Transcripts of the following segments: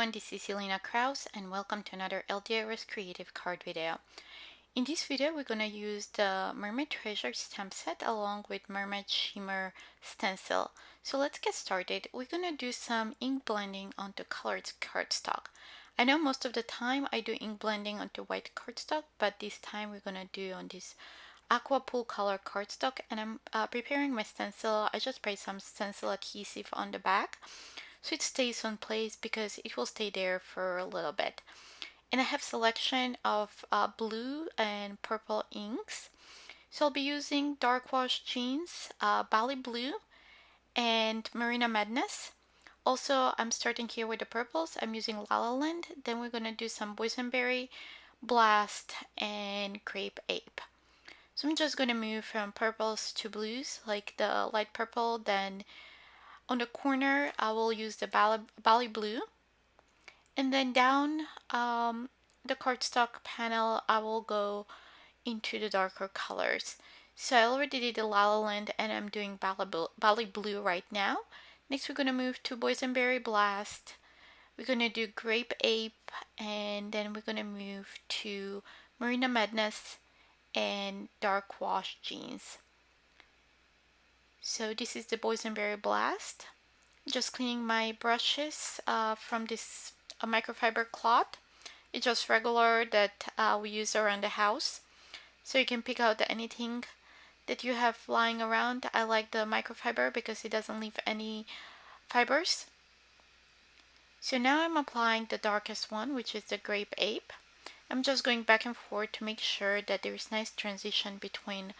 everyone, this is Ilina and welcome to another LDRS creative card video. In this video, we're going to use the Mermaid Treasures stamp set along with Mermaid Shimmer stencil. So let's get started. We're going to do some ink blending onto colored cardstock. I know most of the time I do ink blending onto white cardstock, but this time we're going to do on this aqua pool color cardstock, and I'm preparing my stencil. I just sprayed some stencil adhesive on the back so it stays on place because it will stay there for a little bit. And I have selection of blue and purple inks. So I'll be using Dark Wash Jeans, Bali Blue, and Marina Madness. Also, I'm starting here with the purples. I'm using Lavender. Then we're going to do some Boysenberry, Blast, and Grape Ape. So I'm just going to move from purples to blues, like the light purple, then on the corner, I will use the Bali Blue. And then down the cardstock panel, I will go into the darker colors. So I already did the La La Land and I'm doing Bali Blue right now. Next, we're going to move to Boysenberry Blast. We're going to do Grape Ape. And then we're going to move to Marina Madness and Dark Wash Jeans. So this is the Boysenberry Blast. Just cleaning my brushes from this microfiber cloth. It's just regular that we use around the house. So you can pick out anything that you have lying around. I like the microfiber because it doesn't leave any fibers. So now I'm applying the darkest one, which is the Grape Ape. I'm just going back and forth to make sure that there's nice transition between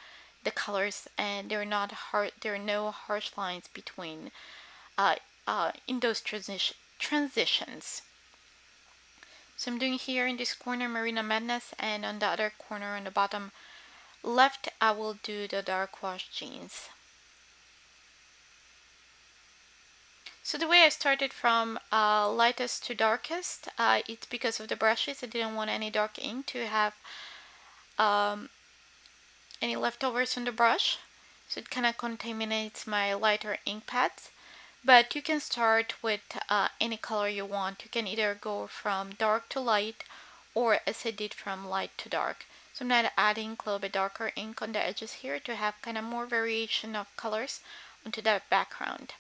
the colors and there are no harsh lines between in those transitions. So I'm doing here in this corner Marina Madness, and on the other corner on the bottom left I will do the Dark Wash Jeans. So the way I started from lightest to darkest, it's because of the brushes. I didn't want any dark ink to have any leftovers on the brush, so it kind of contaminates my lighter ink pads. But you can start with any color you want. You can either go from dark to light, or as I did from light to dark. So I'm not adding a little bit darker ink on the edges here to have kind of more variation of colors onto that background.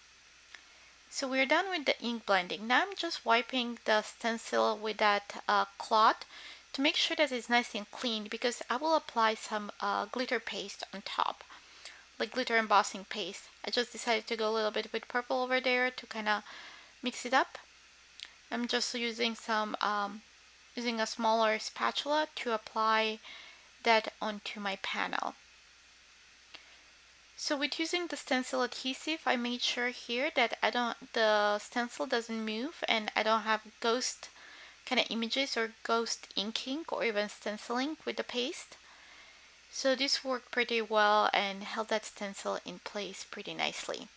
So we're done with the ink blending. Now I'm just wiping the stencil with that cloth to make sure that it's nice and clean, because I will apply some glitter paste on top, like glitter embossing paste. I just decided to go a little bit with purple over there to kind of mix it up. I'm just using using a smaller spatula to apply that onto my panel. So with using the stencil adhesive, I made sure here that the stencil doesn't move and I don't have ghost kind of images or ghost inking or even stenciling with the paste. So this worked pretty well and held that stencil in place pretty nicely.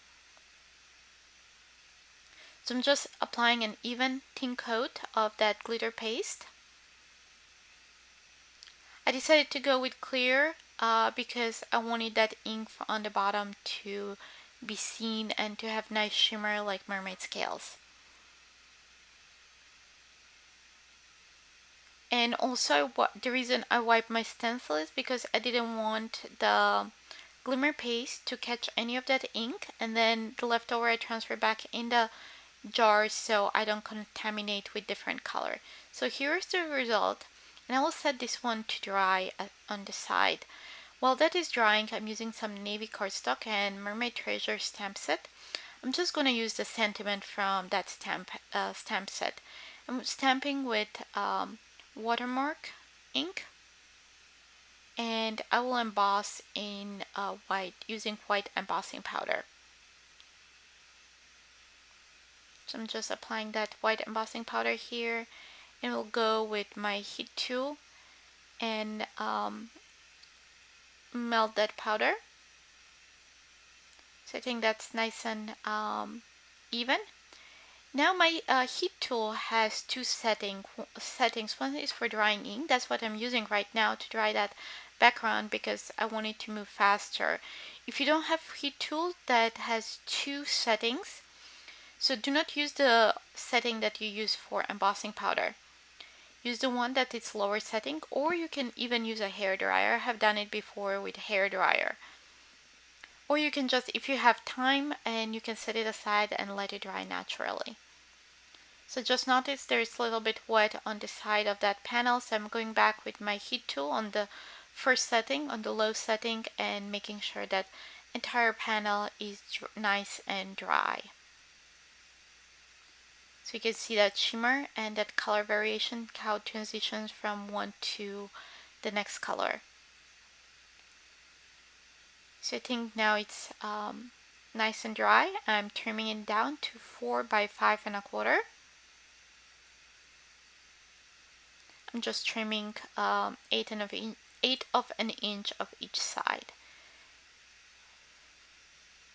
So I'm just applying an even thin coat of that glitter paste. I decided to go with clear because I wanted that ink on the bottom to be seen and to have nice shimmer like mermaid scales. And also the reason I wiped my stencil is because I didn't want the glimmer paste to catch any of that ink, and then the leftover I transfer back in the jar so I don't contaminate with different color. So here's the result, and I will set this one to dry on the side. While that is drying, I'm using some navy cardstock and Mermaid Treasures stamp set. I'm just going to use the sentiment from that stamp set. I'm stamping with Watermark ink, and I will emboss in white using white embossing powder. So I'm just applying that white embossing powder here, and we'll go with my heat tool and melt that powder. So I think that's nice and even. Now my heat tool has two settings. One is for drying ink. That's what I'm using right now to dry that background because I want it to move faster. If you don't have heat tool that has two settings, So do not use the setting that you use for embossing powder. Use the one that is lower setting, or you can even use a hair dryer. I have done it before with hair dryer. Or you can just, if you have time, and you can set it aside and let it dry naturally. So just notice there's a little bit wet on the side of that panel, so I'm going back with my heat tool on the first setting, on the low setting, and making sure that entire panel is nice and dry. So you can see that shimmer and that color variation, how it transitions from one to the next color. So I think now it's nice and dry. I'm trimming it down to 4 by 5 1/4. I'm just trimming 1/8 of an inch of each side.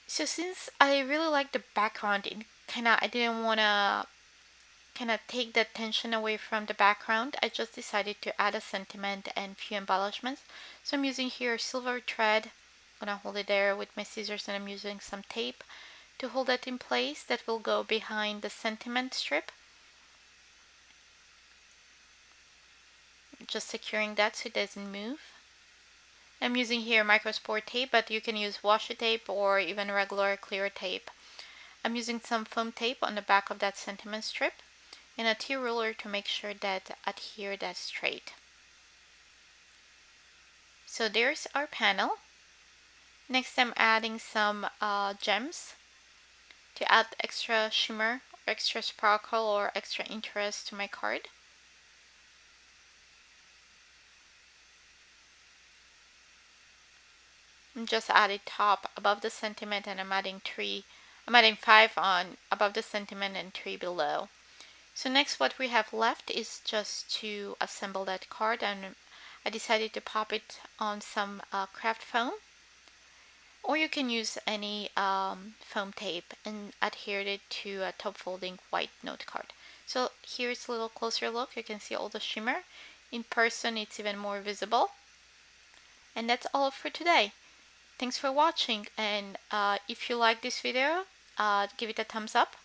So since I really like the background, I didn't want to take the attention away from the background. I just decided to add a sentiment and few embellishments. So I'm using here silver thread. I'm gonna hold it there with my scissors, and I'm using some tape to hold that in place. That will go behind the sentiment strip. Just securing that so it doesn't move. I'm using here microspore tape, but you can use washi tape or even regular clear tape. I'm using some foam tape on the back of that sentiment strip and a T-ruler to make sure that adhere that straight. So there's our panel. Next I'm adding some gems to add extra shimmer, or extra sparkle, or extra interest to my card. I'm just adding top above the sentiment, and I'm adding 5 on above the sentiment and 3 below. So next what we have left is just to assemble that card, and I decided to pop it on some craft foam, or you can use any foam tape and adhere it to a top folding white note card. So here's a little closer look. You can see all the shimmer. In person it's even more visible. And that's all for today. Thanks for watching, and if you like this video, give it a thumbs up.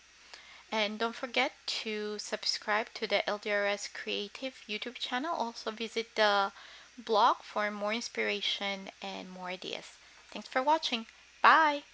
And don't forget to subscribe to the LDRS Creative YouTube channel. Also visit the blog for more inspiration and more ideas. Thanks for watching. Bye!